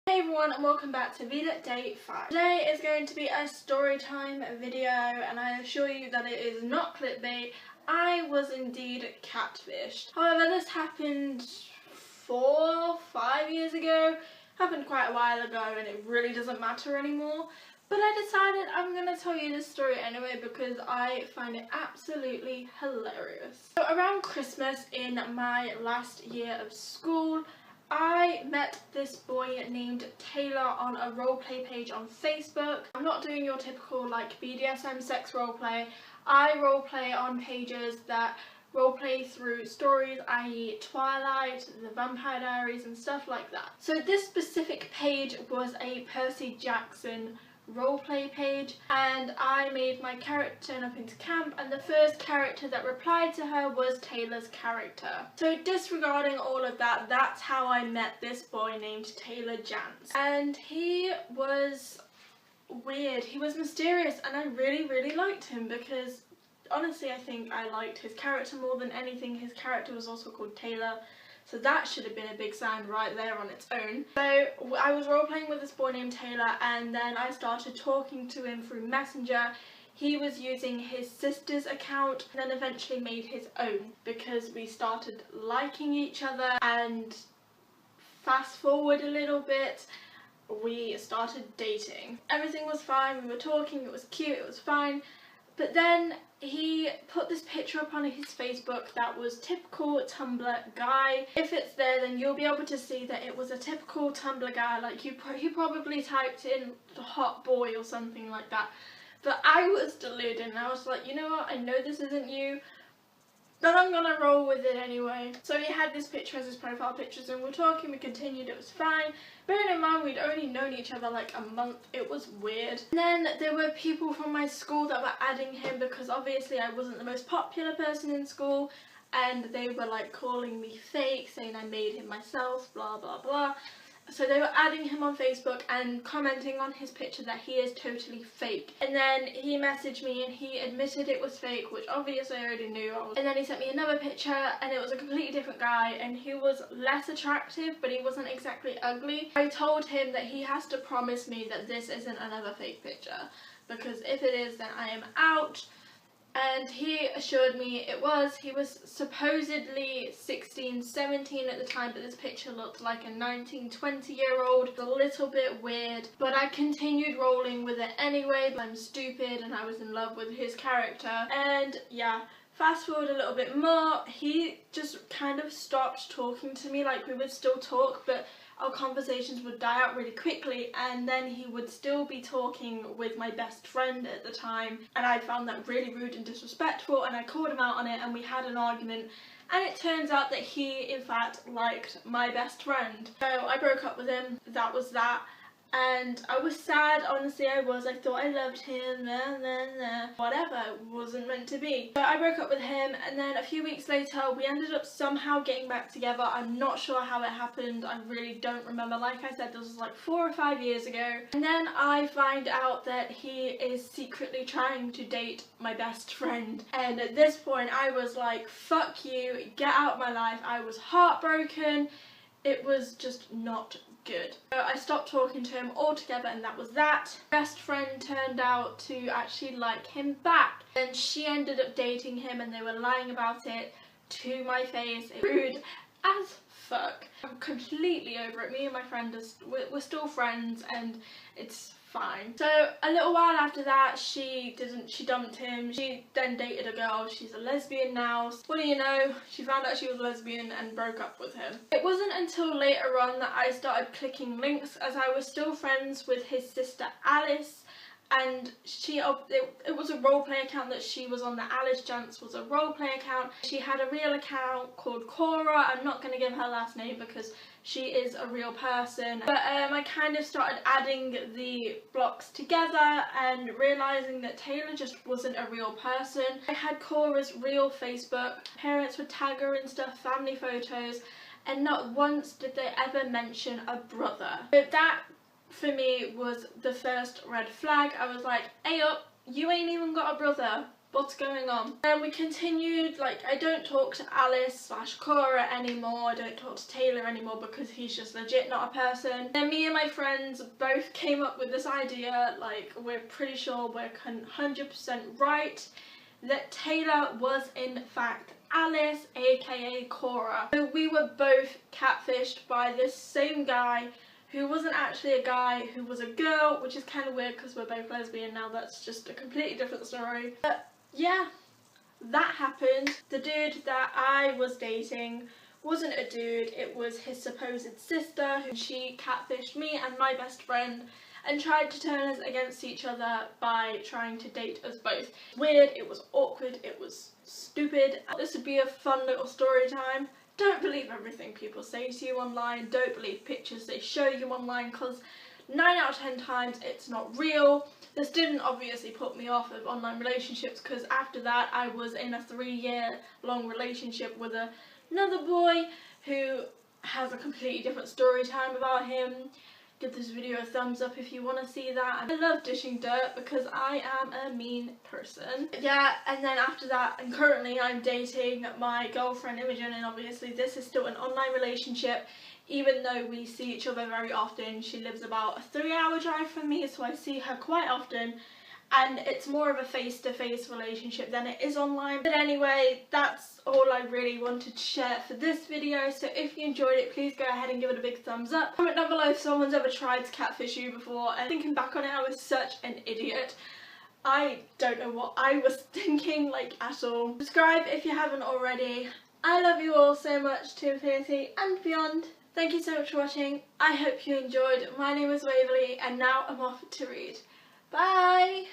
Hey everyone, and welcome back to Veda Day 5. Today is going to be a story time video, and I assure you that it is not clickbait. I was indeed catfished. However, this happened 4-5 years ago. Happened quite a while ago, and it really doesn't matter anymore. But I decided I'm going to tell you this story anyway because I find it absolutely hilarious. So around Christmas in my last year of school, I met this boy named Taylor on a roleplay page on Facebook. I'm not doing your typical like BDSM sex roleplay. I roleplay on pages that roleplay through stories, i.e. Twilight, the Vampire Diaries and stuff like that. So this specific page was a Percy Jackson roleplay page, and I made my character turn up into camp, and the first character that replied to her was Taylor's character. So disregarding all of that, that's how I met this boy named Taylor Jans. And he was weird, he was mysterious, and I really liked him because honestly I think I liked his character more than anything. His character was also called Taylor, so that should have been a big sign right there on its own. So I was role-playing with this boy named Taylor, and then I started talking to him through Messenger. He was using his sister's account, and then eventually made his own because we started liking each other. And fast forward a little bit, we started dating. Everything was fine, we were talking, it was cute, it was fine. But then he put this picture up on his Facebook that was typical Tumblr guy. If it's there, then you'll be able to see that it was a typical Tumblr guy. Like he probably typed in the hot boy or something like that. But I was deluded, and I was like, you know what, I know this isn't you, but I'm gonna roll with it anyway. So he had this picture as his profile pictures, and we're talking, we continued, it was fine. Bearing in mind we'd only known each other like a month, it was weird. And then there were people from my school that were adding him because obviously I wasn't the most popular person in school, and they were like calling me fake, saying I made him myself, blah blah blah. So they were adding him on Facebook and commenting on his picture that he is totally fake. And then he messaged me and he admitted it was fake, which obviously I already knew. And then he sent me another picture, and it was a completely different guy, and he was less attractive, but he wasn't exactly ugly. I told him that he has to promise me that this isn't another fake picture, because if it is, then I am out. And he assured me it was. He was supposedly 16, 17 at the time, but this picture looked like a 19, 20-year-old. A little bit weird, but I continued rolling with it anyway. I'm stupid and I was in love with his character. And yeah, fast forward a little bit more, he just kind of stopped talking to me. Like we would still talk, but our conversations would die out really quickly, and then he would still be talking with my best friend at the time, and I found that really rude and disrespectful, and I called him out on it, and we had an argument, and it turns out that he in fact liked my best friend. So I broke up with him, that was that. And I was sad, honestly I was. I thought I loved him, whatever, it wasn't meant to be. So I broke up with him, and then a few weeks later we ended up somehow getting back together. I'm not sure how it happened, I really don't remember. Like I said, this was like 4 or 5 years ago. And then I find out that he is secretly trying to date my best friend. And at this point I was like, fuck you, get out of my life. I was heartbroken. It was just not good. So I stopped talking to him altogether, and that was that. Best friend turned out to actually like him back, and she ended up dating him, and they were lying about it to my face. Rude as fuck. I'm completely over it. Me and my friend we're still friends, and it's fine. So a little while after that, she dumped him. She then dated a girl. She's a lesbian now. What do you know, she found out she was lesbian and broke up with him. It wasn't until later on that I started clicking links, as I was still friends with his sister Alice, and it was a roleplay account that she was on. The Alice Jans was a roleplay account. She had a real account called Cora. I'm not going to give her last name because she is a real person. But I kind of started adding the blocks together and realising that Taylor just wasn't a real person. I had Cora's real Facebook. Parents would tag her and stuff, family photos, and not once did they ever mention a brother. But that for me was the first red flag. I was like, hey up, you ain't even got a brother. what's going on? And we continued, like, I don't talk to Alice / Cora anymore, I don't talk to Taylor anymore because he's just legit not a person. Then me and my friends both came up with this idea, like, we're pretty sure we're 100% right, that Taylor was in fact Alice, aka Cora. So we were both catfished by this same guy who wasn't actually a guy, who was a girl, which is kind of weird because we're both lesbian now. That's just a completely different story. But yeah, that happened. The dude that I was dating wasn't a dude, it was his supposed sister, who she catfished me and my best friend and tried to turn us against each other by trying to date us both. Weird, it was awkward, it was stupid. This would be a fun little story time. Don't believe everything people say to you online, don't believe pictures they show you online, because 9 out of 10 times it's not real. This didn't obviously put me off of online relationships, because after that I was in a 3-year long relationship with another boy who has a completely different story time about him. Give this video a thumbs up if you want to see that. I love dishing dirt because I am a mean person. Yeah, and then after that, and currently I'm dating my girlfriend Imogen, and obviously this is still an online relationship. Even though we see each other very often, she lives about a 3-hour drive from me, so I see her quite often. And it's more of a face-to-face relationship than it is online. But anyway, that's all I really wanted to share for this video. So if you enjoyed it, please go ahead and give it a big thumbs up. Comment down below if someone's ever tried to catfish you before. And thinking back on it, I was such an idiot. I don't know what I was thinking, like, at all. Subscribe if you haven't already. I love you all so much to infinity and beyond. Thank you so much for watching. I hope you enjoyed. My name is Waverly, and now I'm off to read. Bye!